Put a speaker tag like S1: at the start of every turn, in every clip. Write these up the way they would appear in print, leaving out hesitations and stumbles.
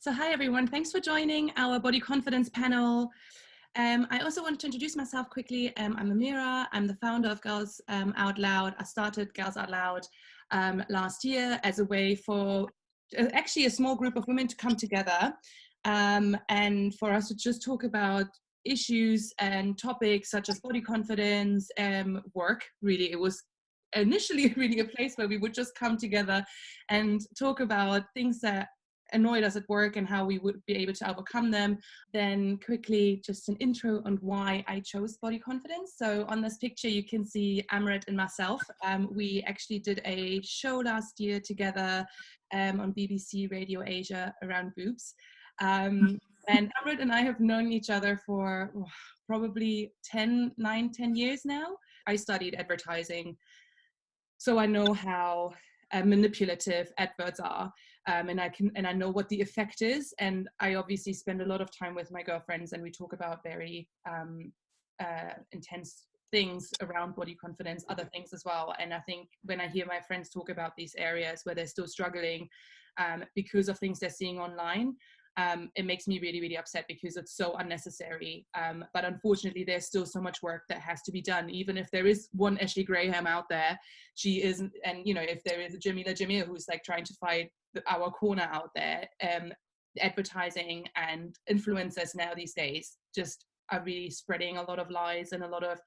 S1: So hi everyone, thanks for joining our body confidence panel. I also want to introduce myself quickly. I'm Amira. I'm the founder of Girls Out Loud. I started Girls Out Loud last year as a way for actually a small group of women to come together and for us to just talk about issues and topics such as body confidence, work. Really, it was initially really a place where we would just come together and talk about things that annoyed us at work and how we would be able to overcome them. Then quickly just an intro on why I chose body confidence. So on this picture you can see Amaretto and myself. We actually did a show last year together on BBC Radio Asia around boobs. And Amaretto and I have known each other for probably 10 years now. I studied advertising, so I know how manipulative adverts are, and I know what the effect is. And I obviously spend a lot of time with my girlfriends, and we talk about very intense things around body confidence, other things as well. And I think when I hear my friends talk about these areas where they're still struggling because of things they're seeing online, it makes me really, really upset because it's so unnecessary. But unfortunately, there's still so much work that has to be done. Even if there is one Ashley Graham out there, she isn't. And you know, if there is a Jamila who's like trying to fight our corner out there, advertising and influencers now these days just are really spreading a lot of lies and a lot of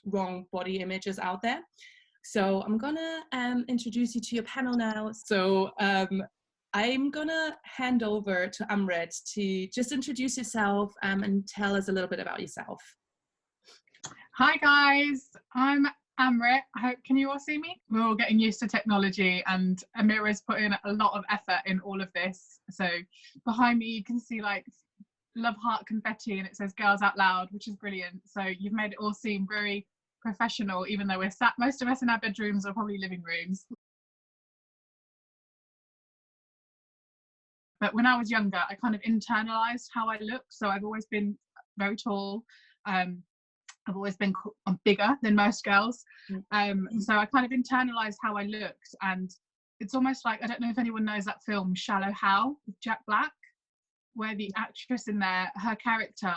S1: wrong body images out there. So I'm gonna introduce you to your panel now. So I'm gonna hand over to Amrit to just introduce yourself and tell us a little bit about yourself.
S2: Hi guys, I'm Amrit. Can you all see me? We're all getting used to technology, and Amira's put in a lot of effort in all of this. So behind me you can see like love heart confetti, and it says Girls Out Loud, which is brilliant. So you've made it all seem very professional, even though we're sat, most of us, in our bedrooms or probably living rooms. But when I was younger, I kind of internalized how I look. So I've always been very tall. I've always been bigger than most girls. So I kind of internalized how I looked. And it's almost like, I don't know if anyone knows that film Shallow Hal with Jack Black, where the actress in there, her character,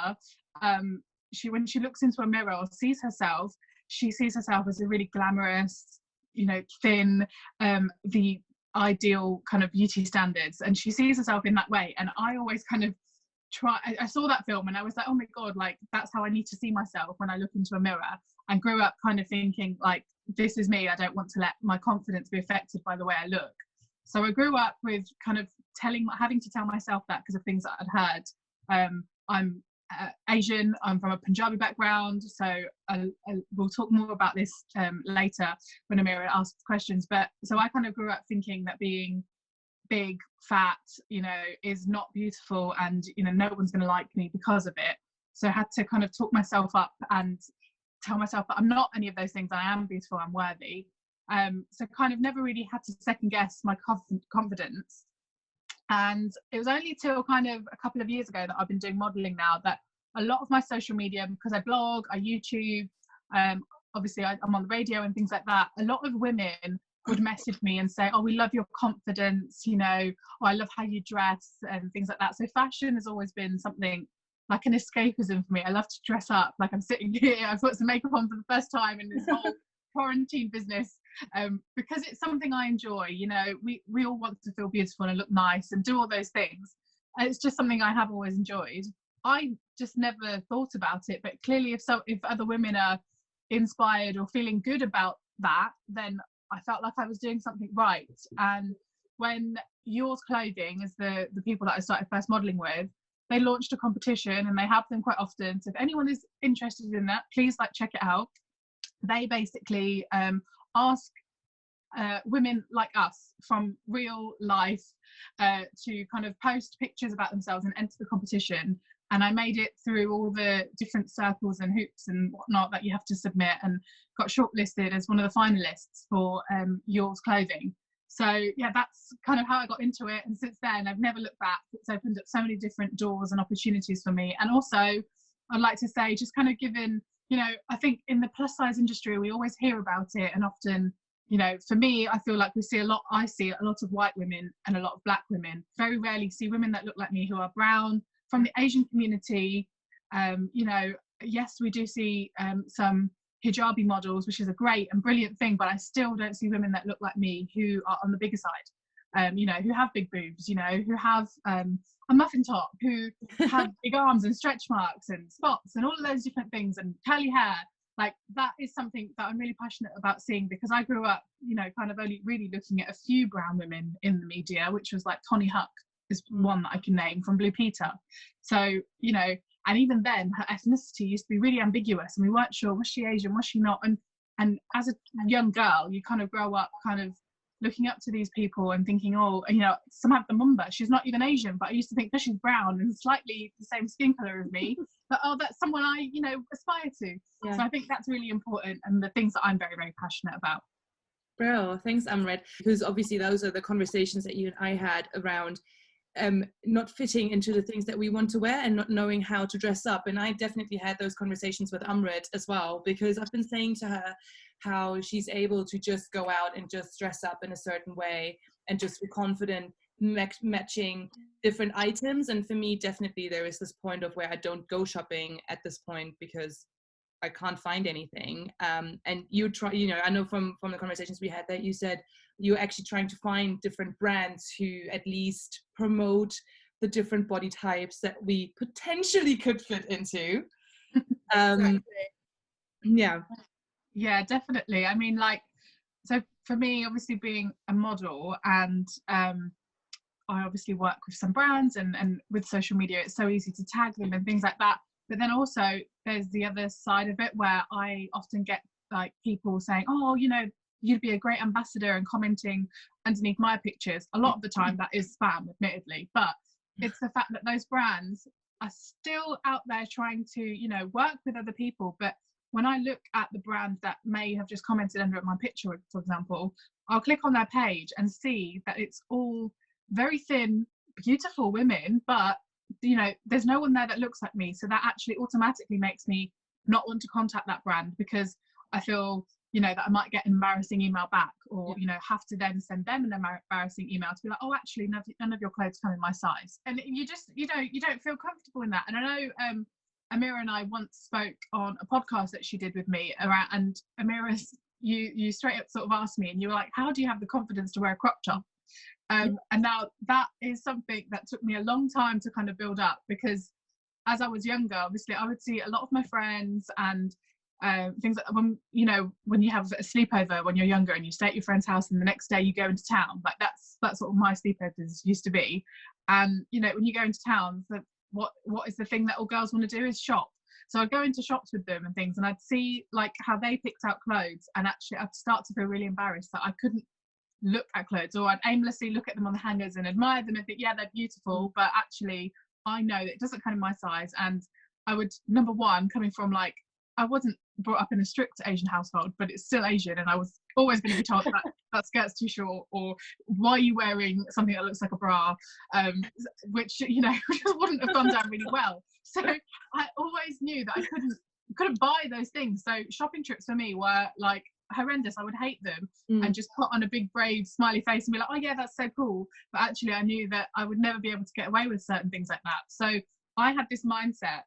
S2: when she looks into a mirror or sees herself, she sees herself as a really glamorous, you know, thin, the ideal kind of beauty standards, and she sees herself in that way. And I always kind of I saw that film and I was like, oh my god, like that's how I need to see myself when I look into a mirror, and grew up kind of thinking like, this is me, I don't want to let my confidence be affected by the way I look. So I grew up with kind of having to tell myself that because of things that I'd heard. I'm Asian, I'm from a Punjabi background, so we'll talk more about this later when Amira asks questions. But so I kind of grew up thinking that being big, fat, you know, is not beautiful, and you know, no one's going to like me because of it. So I had to kind of talk myself up and tell myself that I'm not any of those things. I am beautiful, I'm worthy. So kind of never really had to second guess my confidence. And it was only till kind of a couple of years ago that I've been doing modelling now, that a lot of my social media, because I blog, I YouTube, obviously I'm on the radio and things like that, a lot of women would message me and say, oh, we love your confidence, you know, or I love how you dress and things like that. So fashion has always been something like an escapism for me. I love to dress up, like I'm sitting here, I've put some makeup on for the first time in this whole quarantine business, because it's something I enjoy. You know, we all want to feel beautiful and look nice and do all those things, and it's just something I have always enjoyed. I just never thought about it, but clearly if other women are inspired or feeling good about that, then I felt like I was doing something right. And when Yours Clothing is the people that I started first modelling with, they launched a competition, and they have them quite often, so if anyone is interested in that, please like check it out. They basically ask women like us from real life to kind of post pictures about themselves and enter the competition. And I made it through all the different circles and hoops and whatnot that you have to submit, and got shortlisted as one of the finalists for Yours Clothing. So yeah, that's kind of how I got into it, and since then I've never looked back. It's opened up so many different doors and opportunities for me. And also I'd like to say, just kind of given, you know, I think in the plus size industry we always hear about it, and often, you know, for me, I feel like I see a lot of white women and a lot of black women. Very rarely see women that look like me who are brown, from the Asian community. You know, yes, we do see some hijabi models, which is a great and brilliant thing, but I still don't see women that look like me who are on the bigger side, you know, who have big boobs, you know, who have a muffin top, who have big arms and stretch marks and spots and all of those different things, and curly hair. Like, that is something that I'm really passionate about seeing, because I grew up, you know, kind of only really looking at a few brown women in the media, which was like Connie Huck is one that I can name from Blue Peter. So, you know, and even then her ethnicity used to be really ambiguous, and we weren't sure, was she Asian, was she not? And as a young girl, you kind of grow up kind of looking up to these people and thinking, oh, you know, Samantha Mumba, she's not even Asian, but I used to think, because she's brown and slightly the same skin color as me, but oh, that's someone I, you know, aspire to. Yeah. So I think that's really important, and the things that I'm very, very passionate about.
S1: Bro, thanks, Amrit, because obviously those are the conversations that you and I had around not fitting into the things that we want to wear and not knowing how to dress up. And I definitely had those conversations with Amrit as well, because I've been saying to her how she's able to just go out and just dress up in a certain way and just be confident matching different items. And for me, definitely there is this point of where I don't go shopping at this point because I can't find anything. And you try, you know, I know from the conversations we had that you said you're actually trying to find different brands who at least promote the different body types that we potentially could fit into.
S2: Exactly.
S1: Yeah,
S2: definitely. I mean, like, so for me, obviously being a model, and I obviously work with some brands, and with social media, it's so easy to tag them and things like that. But then also there's the other side of it, where I often get like people saying, oh, you know, you'd be a great ambassador, and commenting underneath my pictures. A lot of the time that is spam, admittedly, but it's the fact that those brands are still out there trying to, you know, work with other people. But when I look at the brand that may have just commented under my picture, for example, I'll click on their page and see that it's all very thin, beautiful women, but, you know, there's no one there that looks like me. So that actually automatically makes me not want to contact that brand, because I feel, you know, that I might get an embarrassing email back, or, you know, have to then send them an embarrassing email to be like, oh, actually none of your clothes come in my size. And you just, you don't feel comfortable in that. And I know Amira and I once spoke on a podcast that she did with me around, and Amira, you straight up sort of asked me, and you were like, how do you have the confidence to wear a crop top? And now that is something that took me a long time to kind of build up, because as I was younger, obviously I would see a lot of my friends and things like, when you have a sleepover when you're younger and you stay at your friend's house and the next day you go into town, like that's sort of my sleepovers used to be. And you know, when you go into town, what is the thing that all girls want to do is shop. So I'd go into shops with them and things, and I'd see like how they picked out clothes, and actually I'd start to feel really embarrassed that I couldn't look at clothes, or I'd aimlessly look at them on the hangers and admire them and think, yeah, they're beautiful, but actually I know that it doesn't come in my size. And I would, number one, coming from like, I wasn't brought up in a strict Asian household, but it's still Asian, and I was always going to be told that skirt's too short, or why are you wearing something that looks like a bra, which, you know, just wouldn't have gone down really well. So I always knew that I couldn't buy those things. So shopping trips for me were like horrendous. I would hate them and just put on a big brave smiley face and be like, oh yeah, that's so cool. But actually I knew that I would never be able to get away with certain things like that. So I had this mindset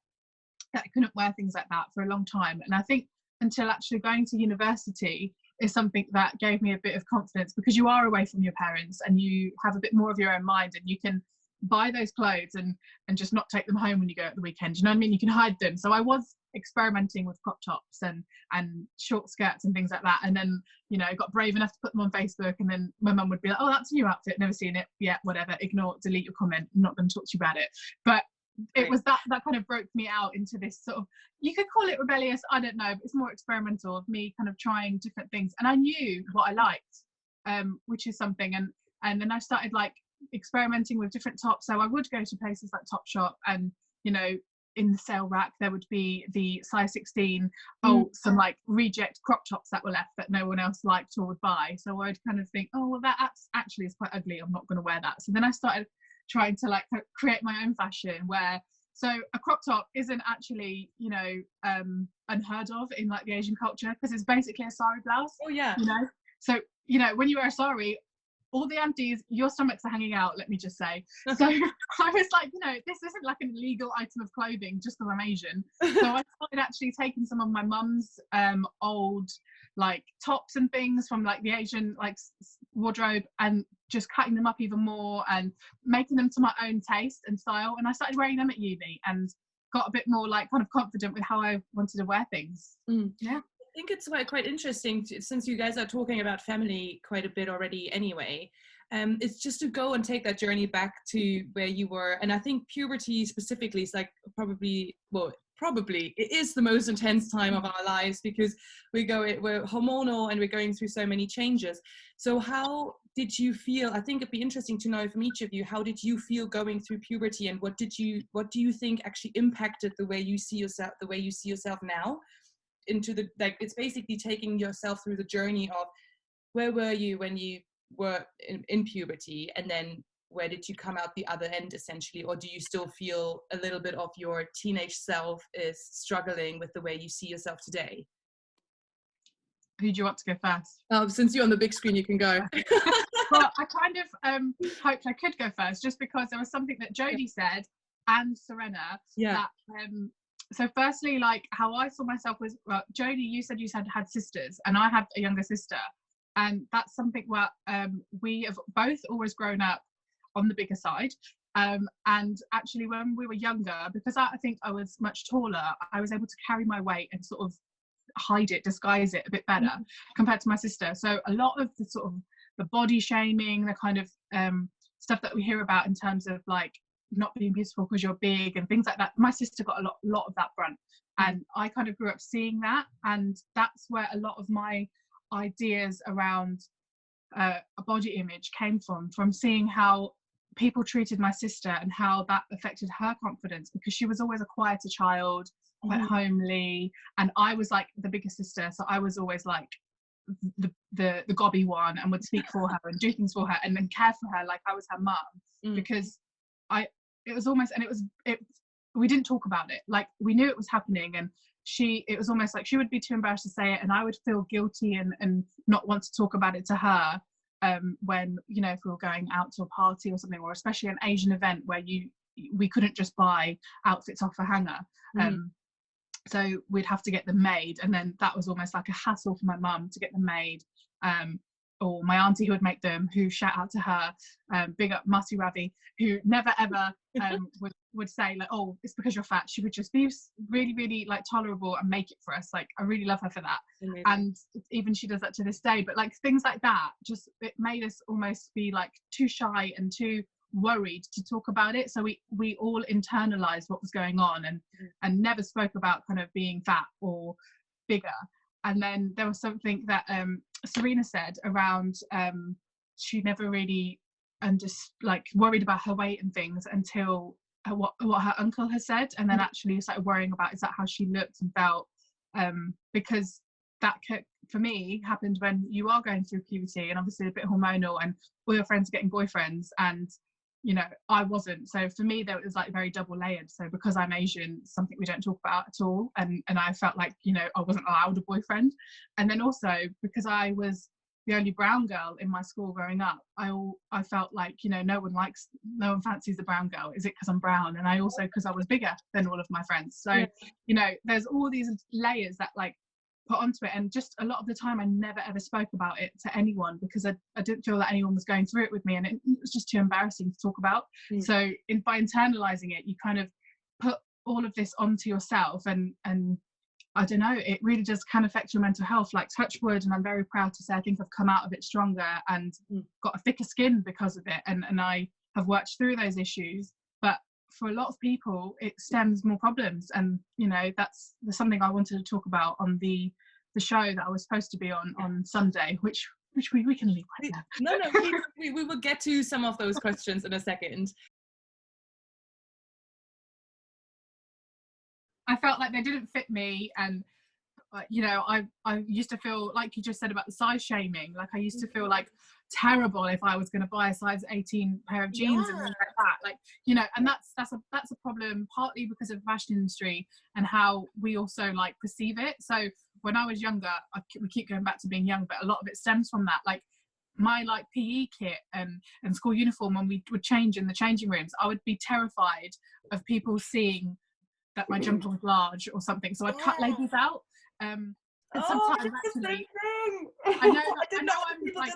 S2: that I couldn't wear things like that for a long time. And I think until actually going to university is something that gave me a bit of confidence, because you are away from your parents and you have a bit more of your own mind, and you can buy those clothes and just not take them home when you go at the weekend. You know what I mean? You can hide them. So I was experimenting with crop tops and short skirts and things like that. And then, you know, got brave enough to put them on Facebook, and then my mum would be like, oh, that's a new outfit, never seen it. Yeah, whatever, ignore, delete your comment, I'm not going to talk to you about it. But it was that kind of broke me out into this sort of, you could call it rebellious, I don't know, but it's more experimental of me kind of trying different things. And I knew what I liked, which is something. And then I started like experimenting with different tops. So I would go to places like Topshop, and, you know, in the sale rack there would be the size 16 some like reject crop tops that were left that no one else liked or would buy. So I'd kind of think, oh well, that actually is quite ugly, I'm not going to wear that. So then I started trying to like create my own fashion, where so a crop top isn't actually, you know, unheard of in like the Asian culture, because it's basically a sari blouse.
S1: Oh yeah.
S2: You know, so you know, when you wear a sari, all the aunties, your stomachs are hanging out, let me just say. So I was like, you know, this isn't like an illegal item of clothing just because I'm Asian. So I started actually taking some of my mum's old like tops and things from like the Asian like wardrobe and just cutting them up even more and making them to my own taste and style. And I started wearing them at uni and got a bit more like kind of confident with how I wanted to wear things. Yeah.
S1: I think it's quite interesting, since you guys are talking about family quite a bit already anyway. It's just to go and take that journey back to where you were. And I think puberty specifically is like probably it is the most intense time of our lives, because we're hormonal and we're going through so many changes. So how did you feel? I think it'd be interesting to know from each of you, how did you feel going through puberty, and what do you think actually impacted the way you see yourself now? Into the, like, it's basically taking yourself through the journey of where were you when you were in puberty, and then where did you come out the other end essentially? Or do you still feel a little bit of your teenage self is struggling with the way you see yourself today?
S2: Who do you want to go first?
S1: Since you're on the big screen, you can go.
S2: Well, I kind of hoped I could go first, just because there was something that Jodie said and Surena that so firstly, like how I saw myself was, well, Jodie, you said had sisters, and I have a younger sister, and that's something where we have both always grown up on the bigger side, and actually when we were younger, because I think I was much taller, I was able to carry my weight and sort of hide it, disguise it a bit better compared to my sister. So a lot of the sort of the body shaming, the kind of stuff that we hear about in terms of like not being beautiful because you're big and things like that, my sister got a lot of that brunt, and I kind of grew up seeing that, and that's where a lot of my ideas around a body image came from seeing how people treated my sister and how that affected her confidence, because she was always a quieter child, quite homely, and I was like the bigger sister, so I was always like the gobby one and would speak for her and do things for her and then care for her like I was her mum, because we didn't talk about it. Like we knew it was happening, and it was almost like she would be too embarrassed to say it, and I would feel guilty and not want to talk about it to her, when, you know, if we were going out to a party or something, or especially an Asian event where we couldn't just buy outfits off a hanger, so we'd have to get them made, and then that was almost like a hassle for my mum to get them made, or my auntie who would make them, who, shout out to her, big up Marty Ravi, who never ever would say like, oh, it's because you're fat. She would just be really, really like tolerable and make it for us. Like I really love her for that. Amazing. And even she does that to this day. But like things like that, just it made us almost be like too shy and too worried to talk about it. So we all internalized what was going on and never spoke about kind of being fat or bigger. And then there was something that Surena said around she never really like worried about her weight and things until what her uncle has said, and then actually started worrying about, is that how she looked and felt, because that for me happened when you are going through puberty and obviously a bit hormonal, and all your friends are getting boyfriends and, you know, I wasn't. So for me that was like very double layered. So because I'm Asian, something we don't talk about at all, and I felt like, you know, I wasn't allowed a boyfriend. And then also because I was the only brown girl in my school growing up, I felt like, you know, no one fancies the brown girl. Is it because I'm brown? And I also, because I was bigger than all of my friends. So, you know, there's all these layers that like put onto it, and just a lot of the time I never ever spoke about it to anyone, because I didn't feel that anyone was going through it with me, and it was just too embarrassing to talk about. So by internalizing it, you kind of put all of this onto yourself, and I don't know, it really does can affect your mental health, like touch wood, and I'm very proud to say I think I've come out of it stronger and got a thicker skin because of it, and I have worked through those issues. But for a lot of people it stems more problems, and you know, that's something I wanted to talk about on the show that I was supposed to be on Sunday, which we can leave right now.
S1: No, we will get to some of those questions in a second.
S2: I felt like they didn't fit me, and you know, I used to feel like you just said about the size shaming, like I used to feel like terrible if I was going to buy a size 18 pair of jeans and things like that, like, you know, and that's a problem, partly because of the fashion industry and how we also like perceive it. So when I was younger, we keep going back to being young, but a lot of it stems from that. Like my like PE kit and school uniform, when we would change in the changing rooms, I would be terrified of people seeing that my jumper was large or something, so I'd cut labels out. And sometimes actually, I know I'm like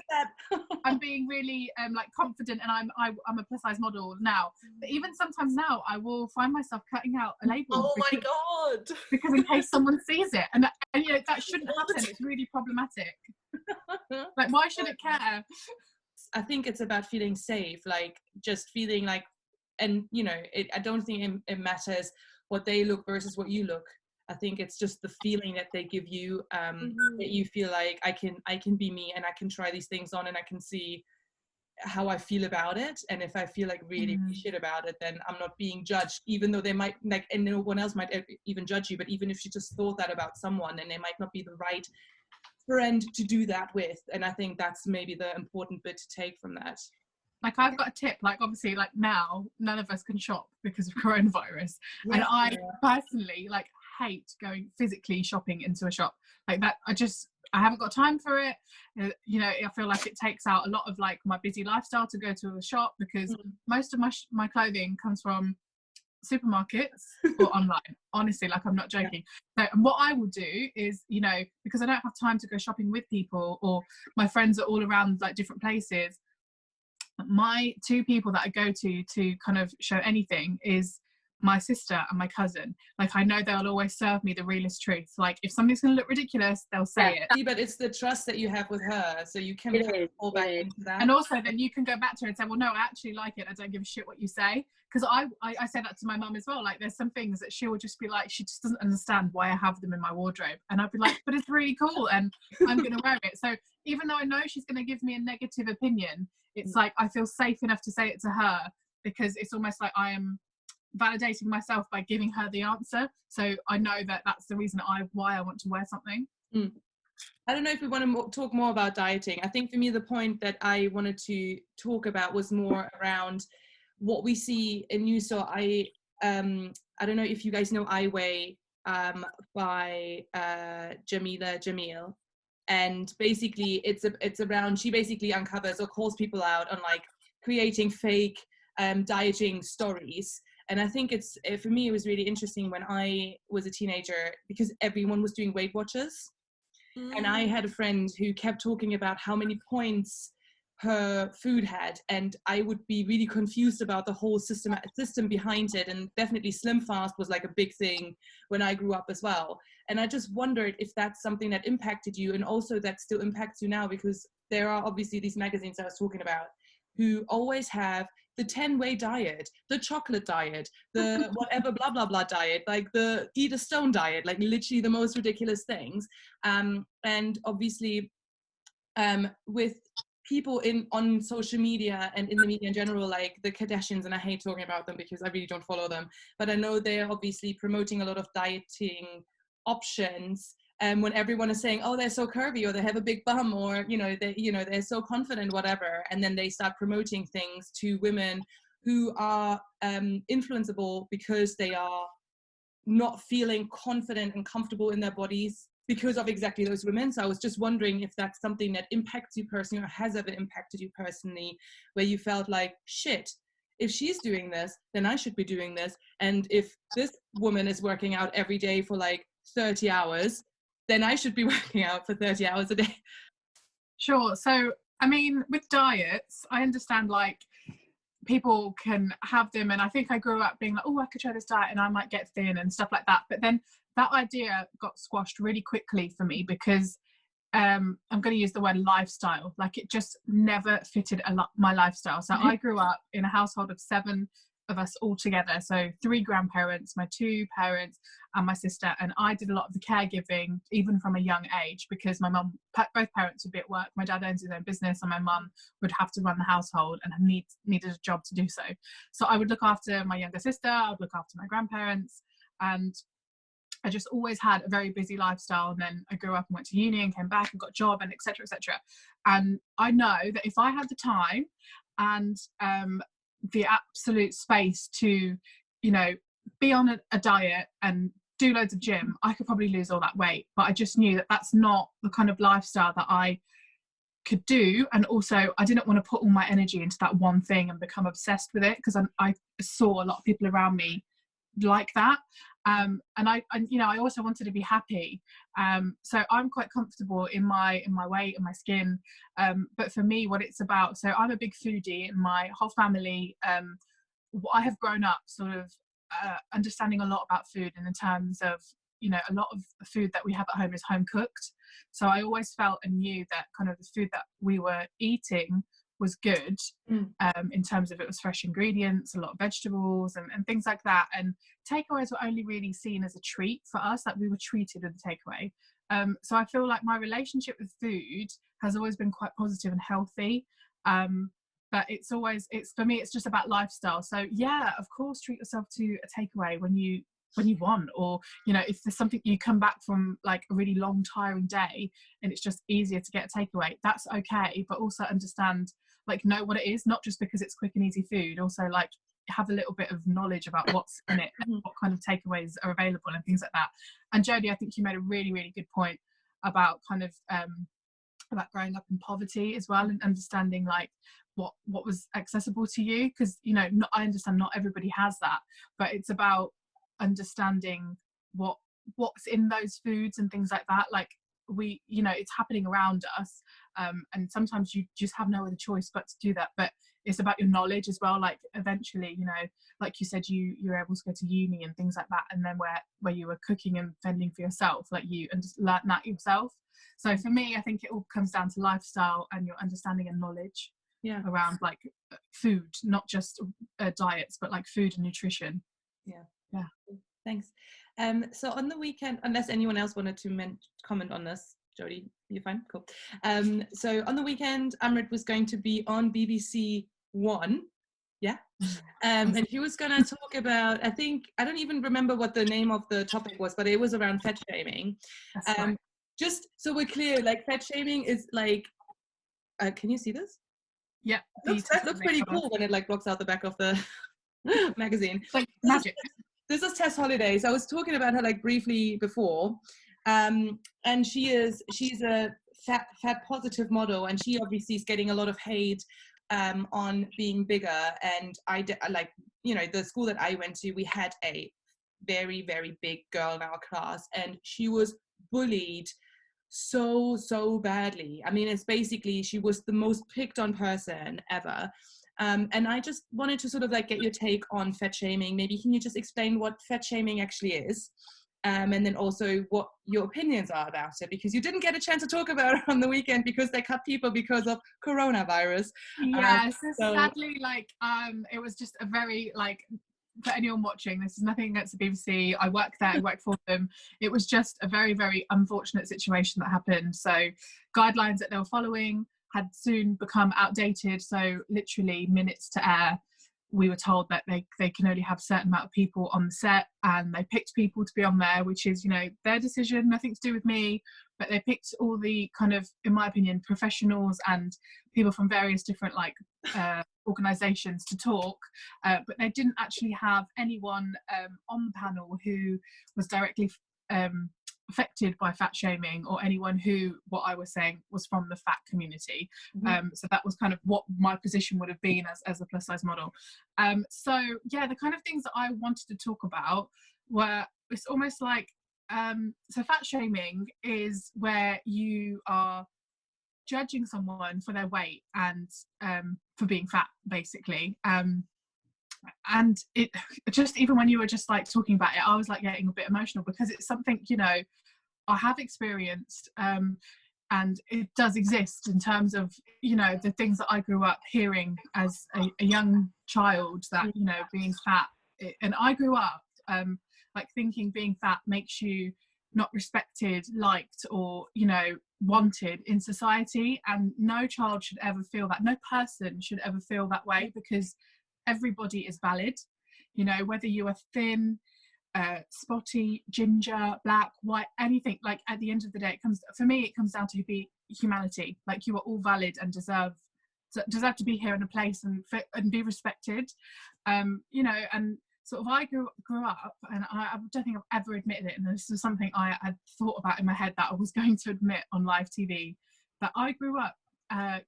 S2: I'm being really like confident, and I'm a plus size model now, but even sometimes now I will find myself cutting out a label
S3: my god,
S2: because in case someone sees it, and you know that shouldn't happen. It's really problematic. Like, why should it care?
S1: I think it's about feeling safe, like just feeling like, and you know, I don't think it matters what they look versus what you look. I think it's just the feeling that they give you, that you feel like I can be me, and I can try these things on, and I can see how I feel about it. And if I feel like really shit about it, then I'm not being judged, even though they might like, and no one else might even judge you. But even if you just thought that about someone, then they might not be the right friend to do that with. And I think that's maybe the important bit to take from that.
S2: Like, I've got a tip, like obviously like now none of us can shop because of coronavirus, and I personally like hate going physically shopping into a shop like that. I haven't got time for it. You know, I feel like it takes out a lot of like my busy lifestyle to go to a shop, because most of my clothing comes from supermarkets or online, honestly, like I'm not joking. So, and what I will do is, you know, because I don't have time to go shopping with people, or my friends are all around like different places, my two people that I go to kind of show anything is my sister and my cousin. Like, I know they'll always serve me the realest truth. Like, if something's gonna look ridiculous, they'll say it.
S1: But it's the trust that you have with her, so you can fall back into that.
S2: And also then you can go back to her and say, well, no, I actually like it, I don't give a shit what you say. Because I say that to my mum as well. Like, there's some things that she will just be like, she just doesn't understand why I have them in my wardrobe, and I'd be like, but it's really cool and I'm gonna wear it. So even though I know she's gonna give me a negative opinion, it's like I feel safe enough to say it to her, because it's almost like I am validating myself by giving her the answer. So I know that that's the reason why I want to wear something.
S1: I don't know if we want to talk more about dieting. I think for me the point that I wanted to talk about was more around what we see in news. So I don't know if you guys know I Weigh by Jamila Jamil, and basically it's around, she basically uncovers or calls people out on like creating fake dieting stories. And I think for me, it was really interesting when I was a teenager, because everyone was doing Weight Watchers. And I had a friend who kept talking about how many points her food had. And I would be really confused about the whole system behind it. And definitely Slim Fast was like a big thing when I grew up as well. And I just wondered if that's something that impacted you, and also that still impacts you now, because there are obviously these magazines I was talking about who always have the 10-way diet, the chocolate diet, the whatever blah blah blah diet, like the eat a stone diet, like literally the most ridiculous things. And obviously with people on social media and in the media in general, like the Kardashians, and I hate talking about them because I really don't follow them, but I know they're obviously promoting a lot of dieting options. When everyone is saying, oh, they're so curvy, or they have a big bum, or they're so confident, whatever, and then they start promoting things to women who are influenceable because they are not feeling confident and comfortable in their bodies because of exactly those women. So I was just wondering if that's something that impacts you personally, or has ever impacted you personally, where you felt like, shit, if she's doing this, then I should be doing this. And if this woman is working out every day for like 30 hours, then I should be working out for 30 hours a day.
S2: Sure. So, I mean, with diets, I understand like people can have them, and I think I grew up being like, oh, I could try this diet and I might get thin and stuff like that. But then that idea got squashed really quickly for me, because I'm going to use the word lifestyle. Like, it just never fitted my lifestyle. So I grew up in a household of 7 of us all together. So 3 grandparents, my 2 parents and my sister. And I did a lot of the caregiving, even from a young age, because my mum, both parents would be at work. My dad owns his own business, and my mum would have to run the household and needed a job to do so. So I would look after my younger sister, I would look after my grandparents, and I just always had a very busy lifestyle. And then I grew up and went to uni and came back and got a job, and etc. etc. And I know that if I had the time and the absolute space to, you know, be on a diet and do loads of gym, I could probably lose all that weight. But I just knew that that's not the kind of lifestyle that I could do, and also I didn't want to put all my energy into that one thing and become obsessed with it, because I saw a lot of people around me like that, and I also wanted to be happy, so I'm quite comfortable in my weight and my skin, but for me, what it's about, so I'm a big foodie, and my whole family, I have grown up sort of understanding a lot about food, and in terms of, a lot of food that we have at home is home cooked, so I always felt and knew that kind of the food that we were eating was good, in terms of it was fresh ingredients, a lot of vegetables and things like that, and takeaways were only really seen as a treat for us, like we were treated with a takeaway, so I feel like my relationship with food has always been quite positive and healthy, but it's for me, it's just about lifestyle. So yeah, of course, treat yourself to a takeaway when you want, or if there's something, you come back from like a really long tiring day and it's just easier to get a takeaway, that's okay, but also understand, like, know what it is, not just because it's quick and easy food, also like have a little bit of knowledge about what's in it and what kind of takeaways are available and things like that. And Jodie, I think you made a really, really good point about kind of about growing up in poverty as well, and understanding like what was accessible to you, because I understand not everybody has that, but it's about understanding what's in those foods and things like that, like we it's happening around us, and sometimes you just have no other choice but to do that, but it's about your knowledge as well, like eventually, like you said, you're able to go to uni and things like that, and then where you were cooking and fending for yourself, like you learn that yourself. So for me, I think it all comes down to lifestyle and your understanding and knowledge around like food, not just diets, but like food and nutrition. Yeah.
S1: Thanks. So on the weekend, unless anyone else wanted to comment on this, Jodie, you're fine? Cool. So on the weekend, Amrit was going to be on BBC One. Yeah. And he was going to talk about, I don't even remember what the name of the topic was, but it was around fat shaming. Right. Just so we're clear, like fat shaming is like, can you see this?
S2: Yeah.
S1: That looks pretty cool when it like blocks out the back of the magazine.
S2: It's like magic.
S1: This is Tess Holidays. I was talking about her like briefly before, and she's a fat positive model, and she obviously is getting a lot of hate on being bigger. And the school that I went to, we had a very, very big girl in our class, and she was bullied so badly. I mean, it's basically, she was the most picked on person ever. And I just wanted to sort of like get your take on fat shaming. Maybe can you just explain what fat shaming actually is? And then also what your opinions are about it, because you didn't get a chance to talk about it on the weekend because they cut people because of coronavirus.
S2: Yes, sadly, like it was just a very, like, for anyone watching, this is nothing against the BBC. I work there, I work for them. It was just a very, very unfortunate situation that happened. So guidelines that they were following had soon become outdated. So literally minutes to air, we were told that they can only have a certain amount of people on the set, and they picked people to be on there, which is, their decision, nothing to do with me, but they picked all the kind of, in my opinion, professionals and people from various different organizations to talk, but they didn't actually have anyone on the panel who was directly affected by fat shaming, or anyone who, what I was saying, was from the fat community. So that was kind of what my position would have been as a plus size model. So yeah, the kind of things that I wanted to talk about were, it's almost like, so fat shaming is where you are judging someone for their weight and for being fat, basically. And it just, even when you were just like talking about it, I was like getting a bit emotional, because it's something I have experienced, and it does exist in terms of the things that I grew up hearing as a young child, that being fat, and I grew up like thinking being fat makes you not respected, liked, or wanted in society, and no child should ever feel that, no person should ever feel that way, because everybody is valid, whether you are thin, spotty, ginger, black, white, anything. Like at the end of the day, it comes down to humanity. Like you are all valid and deserve to be here in a place and be respected. And sort of I grew up, and I don't think I've ever admitted it, and this is something I had thought about in my head that I was going to admit on live TV, that I grew up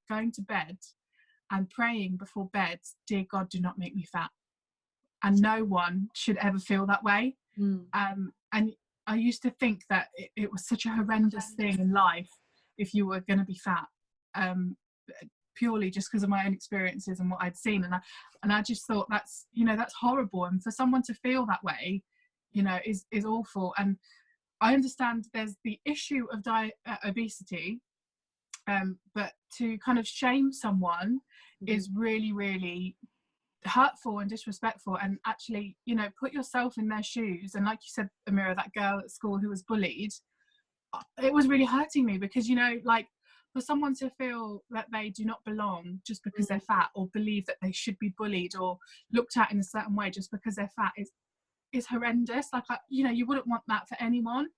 S2: going to bed and praying before bed, dear God, do not make me fat. And no one should ever feel that way. And I used to think that it was such a horrendous thing in life if you were going to be fat, purely just because of my own experiences and what I'd seen. And I just thought that's horrible. And for someone to feel that way, is awful. And I understand there's the issue of obesity, but to kind of shame someone is really, really hurtful and disrespectful. And actually, put yourself in their shoes. And like you said, Amira, that girl at school who was bullied, it was really hurting me, because like, for someone to feel that they do not belong just because they're fat, or believe that they should be bullied or looked at in a certain way just because they're fat, is horrendous. Like, you wouldn't want that for anyone.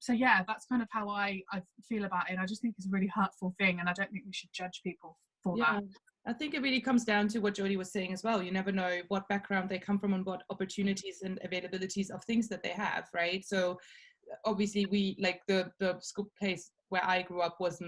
S2: So yeah, that's kind of how I feel about it. I just think it's a really hurtful thing, and I don't think we should judge people for that.
S1: I think it really comes down to what Jodie was saying as well. You never know what background they come from and what opportunities and availabilities of things that they have, right? So obviously we, like, the school place where I grew up was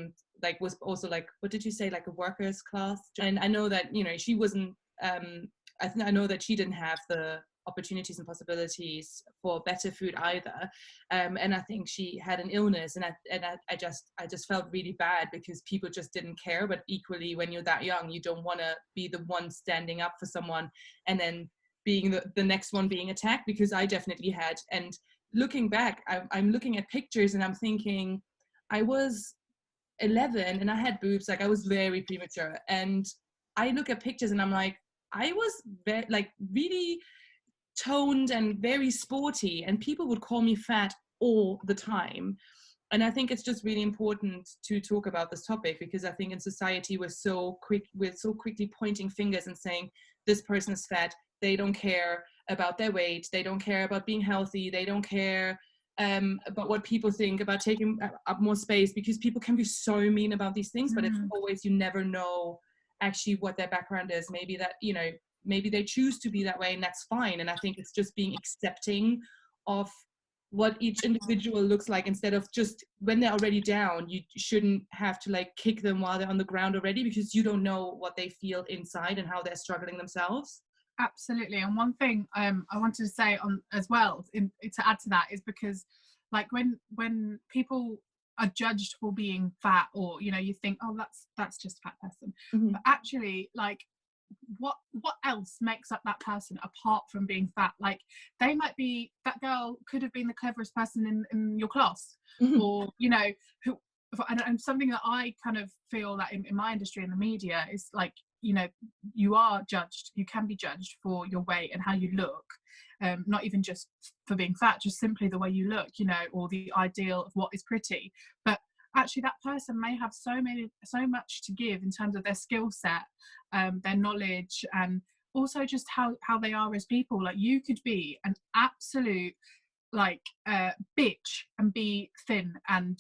S1: also like, what did you say, like a workers class? And I know that, she wasn't, I know that she didn't have the opportunities and possibilities for better food either, and I think she had an illness, and I just felt really bad because people just didn't care. But equally, when you're that young, you don't want to be the one standing up for someone and then being the next one being attacked, because I definitely had. And looking back, I'm looking at pictures and I'm thinking, I was 11 and I had boobs, like I was very premature, and I look at pictures and I'm like, I was really toned and very sporty, and people would call me fat all the time. And I think it's just really important to talk about this topic, because I think in society we're so quickly pointing fingers and saying, this person is fat, they don't care about their weight, they don't care about being healthy, they don't care about what people think about taking up more space, because people can be so mean about these things. But it's always, you never know actually what their background is. Maybe that, maybe they choose to be that way, and that's fine. And I think it's just being accepting of what each individual looks like, instead of just when they're already down, you shouldn't have to like kick them while they're on the ground already, because you don't know what they feel inside and how they're struggling themselves.
S2: Absolutely. And one thing I wanted to say on as well, to add to that, is because like when people are judged for being fat, or you think, oh, that's just a fat person, but actually, like, what else makes up that person apart from being fat? Like, they might be, that girl could have been the cleverest person in your class, or who. And something that I kind of feel that in my industry, in the media, is like, you are judged, you can be judged for your weight and how you look, not even just for being fat, just simply the way you look, or the ideal of what is pretty. But actually that person may have so much to give in terms of their skill set, their knowledge, and also just how they are as people. Like, you could be an absolute bitch and be thin, and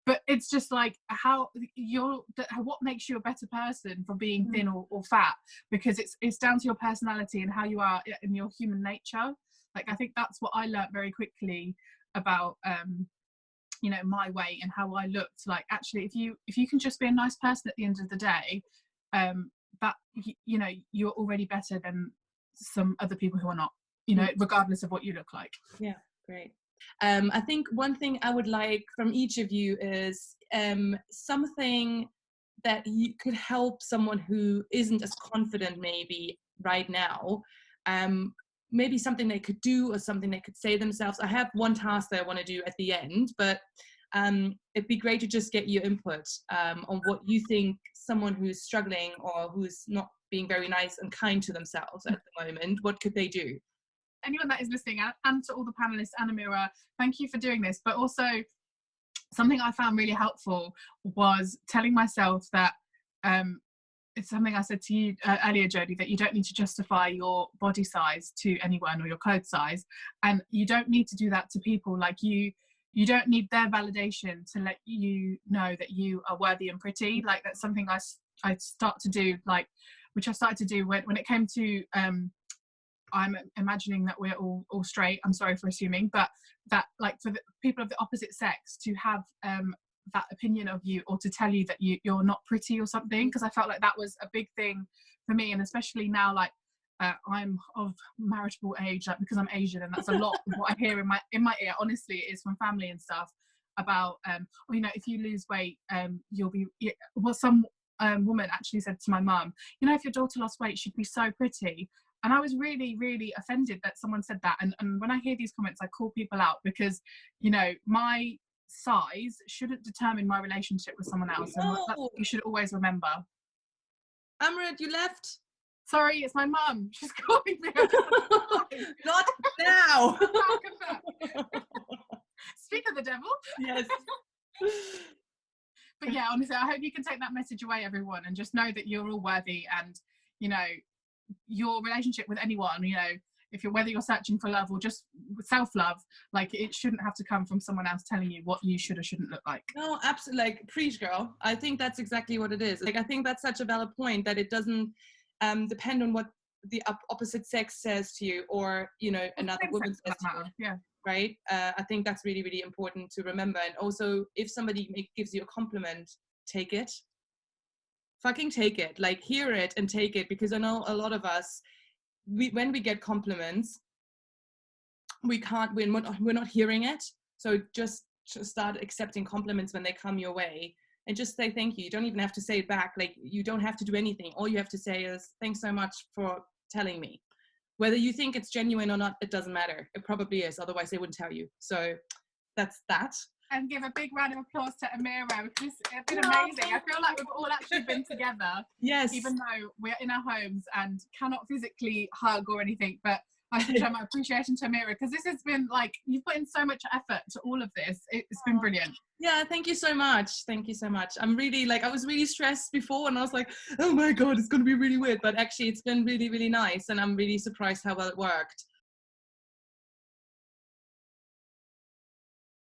S2: but it's just like what makes you a better person for being thin or fat, because it's down to your personality and how you are in your human nature. Like, I think that's what I learned very quickly about my weight and how I looked. Like, actually, if you can just be a nice person at the end of the day, that you're already better than some other people who are not, regardless of what you look like.
S1: Yeah, great. I think one thing I would like from each of you is something that you could help someone who isn't as confident maybe right now, maybe something they could do or something they could say themselves. I have one task that I want to do at the end, but it'd be great to just get your input on what you think someone who's struggling or who's not being very nice and kind to themselves at the moment, what could they do?
S2: Anyone that is listening, and to all the panelists and Amira, thank you for doing this. But also, something I found really helpful was telling myself that it's something I said to you earlier, Jodie, that you don't need to justify your body size to anyone, or your clothes size, and you don't need to do that to people. Like, you don't need their validation to let you know that you are worthy and pretty. Like, that's something I start to do, like, which I started to do when it came to I'm imagining that we're all straight, I'm sorry for assuming, but that, like, for the people of the opposite sex to have that opinion of you, or to tell you that you're not pretty or something, because I felt like that was a big thing for me. And especially now, like I'm of marriageable age, like, because I'm Asian, and that's a lot of what I hear in my ear, honestly, is from family and stuff about you know, if you lose weight, you'll be, well, some woman actually said to my mum, you know, if your daughter lost weight, she'd be so pretty. And I was really, really offended that someone said that. And when I hear these comments, I call people out, because, you know, my size shouldn't determine my relationship with someone else. And that's what you should always remember.
S1: Amaret, you left?
S2: Sorry, it's my mum. She's calling me.
S1: Not now.
S2: Speak of the devil.
S1: Yes.
S2: But yeah, honestly, I hope you can take that message away, everyone, and just know that you're all worthy. And, you know, your relationship with anyone, you know, if you're, whether you're searching for love or just self-love, like, it shouldn't have to come from someone else telling you what you should or shouldn't look like.
S1: No, absolutely. Like, preach, girl. I think that's exactly what it is. Like, I think that's such a valid point, that it doesn't depend on what the opposite sex says to you, or, you know, another woman says to you.
S2: Yeah.
S1: Right? I think that's really, really important to remember. And also, if somebody gives you a compliment, take it. Fucking take it. Like, hear it and take it, because I know a lot of us, when we get compliments, we're not hearing it. So just start accepting compliments when they come your way, and just say thank you. You don't even have to say it back. Like, you don't have to do anything. All you have to say is, thanks so much for telling me. Whether you think it's genuine or not, it doesn't matter. It probably is. Otherwise, they wouldn't tell you. So that's that.
S2: And give a big round of applause to Amira, because it's been amazing. I feel like we've all actually been together.
S1: Yes.
S2: Even though we're in our homes and cannot physically hug or anything, but I should show my appreciation to Amira, because this has been, like, you've put in so much effort to all of this. It's been brilliant.
S1: Yeah, thank you so much. Thank you so much. I'm really, like, I was really stressed before, and I was like, oh my God, it's going to be really weird. But actually, it's been really, really nice. And I'm really surprised how well it worked.